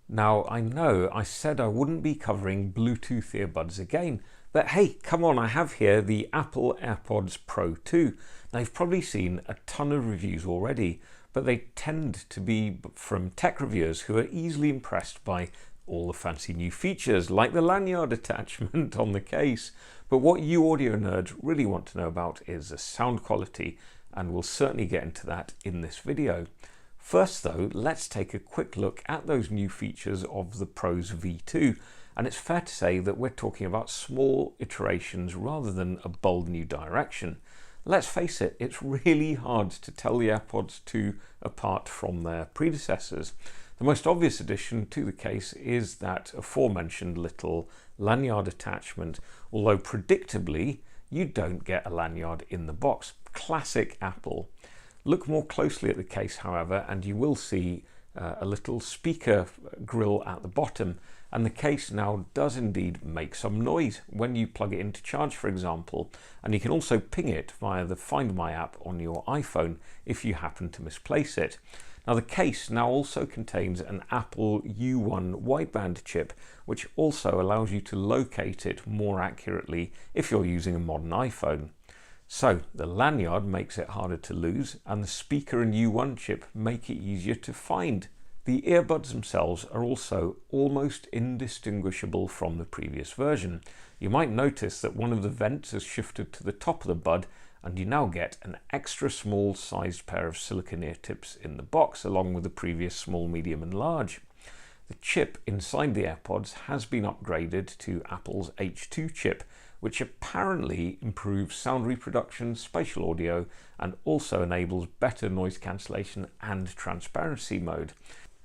Now, I know I said I wouldn't be covering Bluetooth earbuds again, but hey, come on, I have here the Apple Airpods Pro 2. Now, you've probably seen a ton of reviews already, but they tend to be from tech reviewers who are easily impressed by all the fancy new features, like the lanyard attachment on the case. But what you audio nerds really want to know about is the sound quality, and we'll certainly get into that in this video. First though, let's take a quick look at those new features of the Pro's V2, and it's fair to say that we're talking about small iterations rather than a bold new direction. Let's face it, it's really hard to tell the AirPods 2 apart from their predecessors. The most obvious addition to the case is that aforementioned little lanyard attachment, although predictably you don't get a lanyard in the box. Classic Apple. Look more closely at the case, however, and you will see a little speaker grill at the bottom, and the case now does indeed make some noise when you plug it into charge, for example, and you can also ping it via the Find My app on your iPhone if you happen to misplace it. Now, the case now also contains an Apple U1 wideband chip, which also allows you to locate it more accurately if you're using a modern iPhone. So the lanyard makes it harder to lose, and the speaker and U1 chip make it easier to find. The earbuds themselves are also almost indistinguishable from the previous version. You might notice that one of the vents has shifted to the top of the bud, and you now get an extra small sized pair of silicone ear tips in the box, along with the previous small, medium and large. The chip inside the AirPods has been upgraded to Apple's H2 chip, which apparently improves sound reproduction, spatial audio, and also enables better noise cancellation and transparency mode.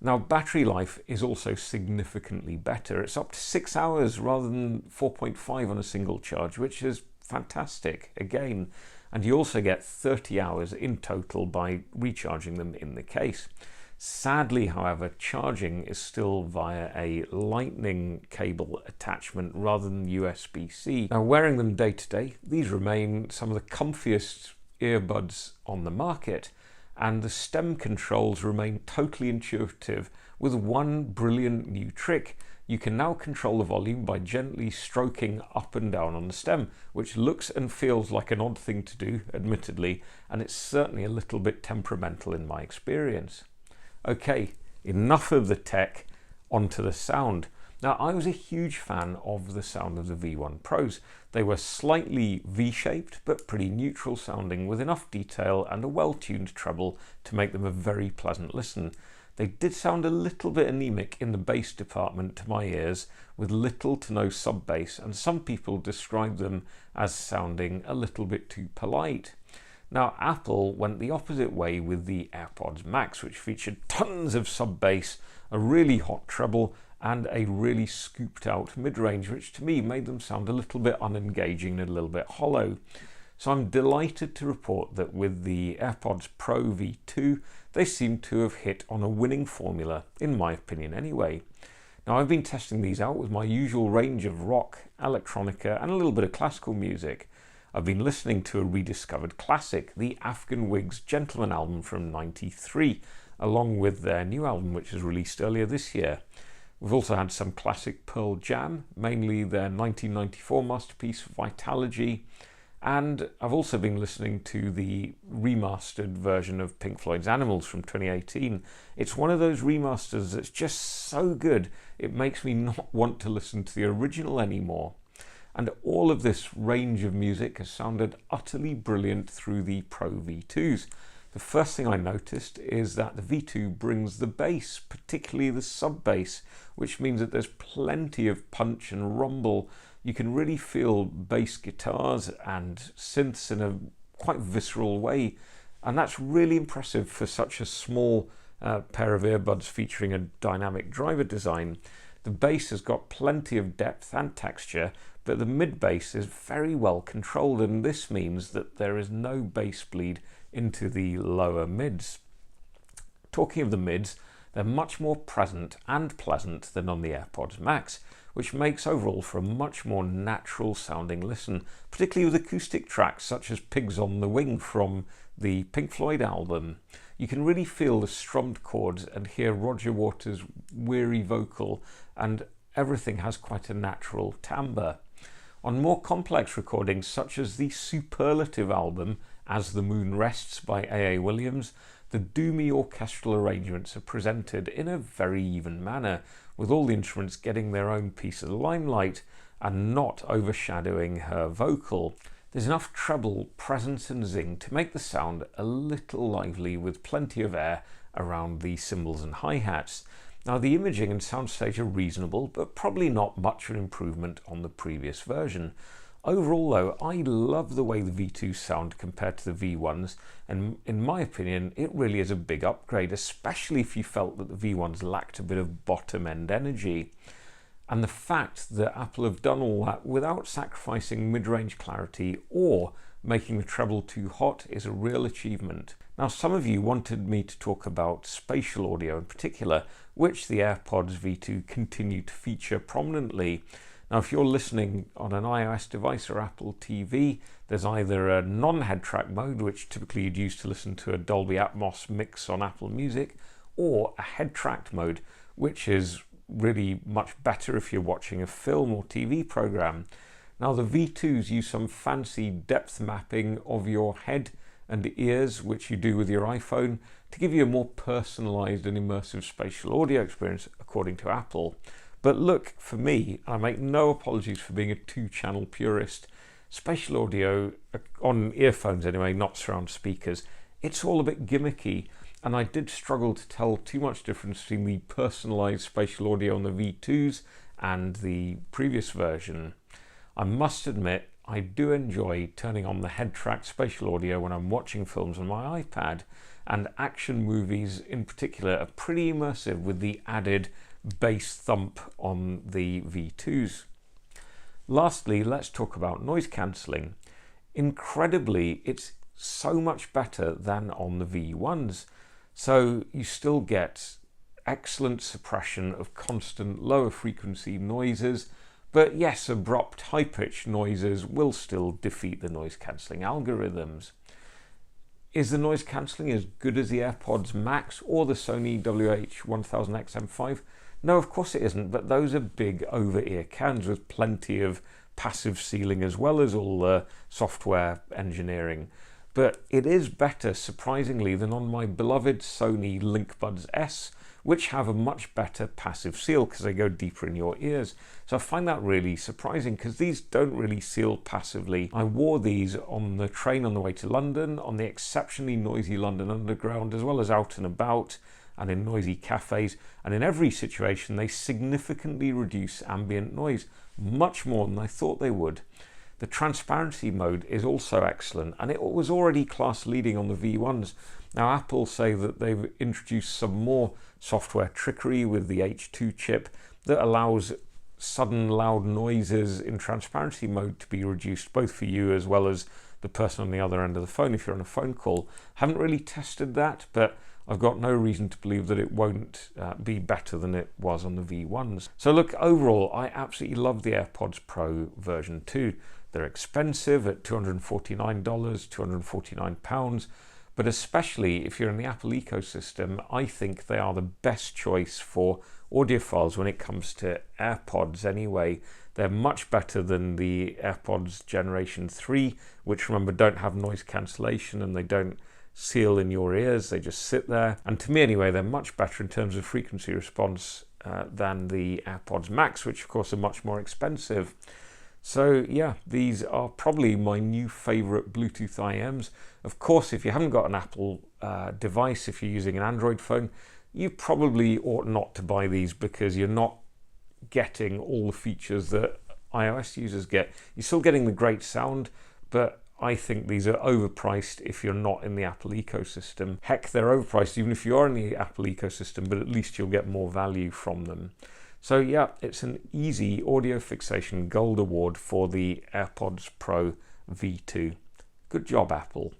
Now, battery life is also significantly better. It's up to 6 hours rather than 4.5 on a single charge, which is fantastic again. And you also get 30 hours in total by recharging them in the case. Sadly, however, charging is still via a lightning cable attachment rather than USB-C. Now, wearing them day to day, these remain some of the comfiest earbuds on the market, and the stem controls remain totally intuitive with one brilliant new trick. You can now control the volume by gently stroking up and down on the stem, which looks and feels like an odd thing to do, admittedly, and it's certainly a little bit temperamental in my experience. Okay, enough of the tech, onto the sound. Now, I was a huge fan of the sound of the V1 Pros. They were slightly V-shaped, but pretty neutral sounding, with enough detail and a well-tuned treble to make them a very pleasant listen. They did sound a little bit anemic in the bass department to my ears, with little to no sub-bass, and some people describe them as sounding a little bit too polite. Now, Apple went the opposite way with the AirPods Max, which featured tons of sub-bass, a really hot treble, and a really scooped out mid-range, which to me made them sound a little bit unengaging and a little bit hollow. So I'm delighted to report that with the AirPods Pro V2, they seem to have hit on a winning formula, in my opinion anyway. Now, I've been testing these out with my usual range of rock, electronica, and a little bit of classical music. I've been listening to a rediscovered classic, the Afghan Whigs Gentleman album from '93, along with their new album, which was released earlier this year. We've also had some classic Pearl Jam, mainly their 1994 masterpiece Vitalogy, and I've also been listening to the remastered version of Pink Floyd's Animals from 2018. It's one of those remasters that's just so good, it makes me not want to listen to the original anymore. And all of this range of music has sounded utterly brilliant through the Pro V2s. The first thing I noticed is that the V2 brings the bass, particularly the sub-bass, which means that there's plenty of punch and rumble. You can really feel bass guitars and synths in a quite visceral way, and that's really impressive for such a small pair of earbuds featuring a dynamic driver design. The bass has got plenty of depth and texture, but the mid-bass is very well controlled, and this means that there is no bass bleed into the lower mids. Talking of the mids, they're much more present and pleasant than on the AirPods Max, which makes overall for a much more natural sounding listen, particularly with acoustic tracks such as Pigs on the Wing from the Pink Floyd album. You can really feel the strummed chords and hear Roger Waters' weary vocal, and everything has quite a natural timbre. On more complex recordings, such as the superlative album As the Moon Rests by A.A. Williams, the doomy orchestral arrangements are presented in a very even manner, with all the instruments getting their own piece of the limelight and not overshadowing her vocal. There's enough treble, presence and zing to make the sound a little lively, with plenty of air around the cymbals and hi-hats. Now, the imaging and soundstage are reasonable, but probably not much of an improvement on the previous version. Overall though, I love the way the V2s sound compared to the V1s, and in my opinion it really is a big upgrade, especially if you felt that the V1s lacked a bit of bottom end energy. And the fact that Apple have done all that without sacrificing mid-range clarity or making the treble too hot is a real achievement. Now, some of you wanted me to talk about spatial audio in particular, which the AirPods V2 continue to feature prominently. Now, if you're listening on an iOS device or Apple TV, there's either a non-head track mode, which typically you'd use to listen to a Dolby Atmos mix on Apple Music, or a head tracked mode, which is really much better if you're watching a film or TV program. Now, the V2s use some fancy depth mapping of your head and ears, which you do with your iPhone, to give you a more personalized and immersive spatial audio experience, according to Apple. But look, for me, I make no apologies for being a two-channel purist. Spatial audio, on earphones anyway, not surround speakers, it's all a bit gimmicky, and I did struggle to tell too much difference between the personalized spatial audio on the V2s and the previous version. I must admit, I do enjoy turning on the head track spatial audio when I'm watching films on my iPad, and action movies in particular are pretty immersive with the added bass thump on the V2s. Lastly, let's talk about noise cancelling. Incredibly, it's so much better than on the V1s. So you still get excellent suppression of constant lower frequency noises, but yes, abrupt high-pitched noises will still defeat the noise cancelling algorithms. Is the noise cancelling as good as the AirPods Max or the Sony WH-1000XM5? No, of course it isn't, but those are big over-ear cans with plenty of passive ceiling as well as all the software engineering. But it is better, surprisingly, than on my beloved Sony LinkBuds S, which have a much better passive seal because they go deeper in your ears. So I find that really surprising because these don't really seal passively. I wore these on the train on the way to London, on the exceptionally noisy London Underground, as well as out and about and in noisy cafes, and in every situation they significantly reduce ambient noise, much more than I thought they would. The transparency mode is also excellent, and it was already class leading on the V1s. Now, Apple say that they've introduced some more software trickery with the H2 chip that allows sudden loud noises in transparency mode to be reduced, both for you as well as the person on the other end of the phone if you're on a phone call. Haven't really tested that, but I've got no reason to believe that it won't be better than it was on the V1s. So look, overall, I absolutely love the AirPods Pro version 2. They're expensive at $249, £249, but especially if you're in the Apple ecosystem, I think they are the best choice for audiophiles when it comes to AirPods anyway. They're much better than the AirPods Generation 3, which, remember, don't have noise cancellation and they don't seal in your ears, they just sit there. And to me anyway, they're much better in terms of frequency response than the AirPods Max, which of course are much more expensive. So yeah, these are probably my new favorite Bluetooth iems. Of course, if you haven't got an Apple device, if you're using an Android phone, you probably ought not to buy these because you're not getting all the features that iOS users get. You're still getting the great sound, but I think these are overpriced if you're not in the Apple ecosystem. Heck, they're overpriced even if you are in the Apple ecosystem, but at least you'll get more value from them. So yeah, it's an easy audio fixation gold award for the AirPods Pro V2. Good job, Apple.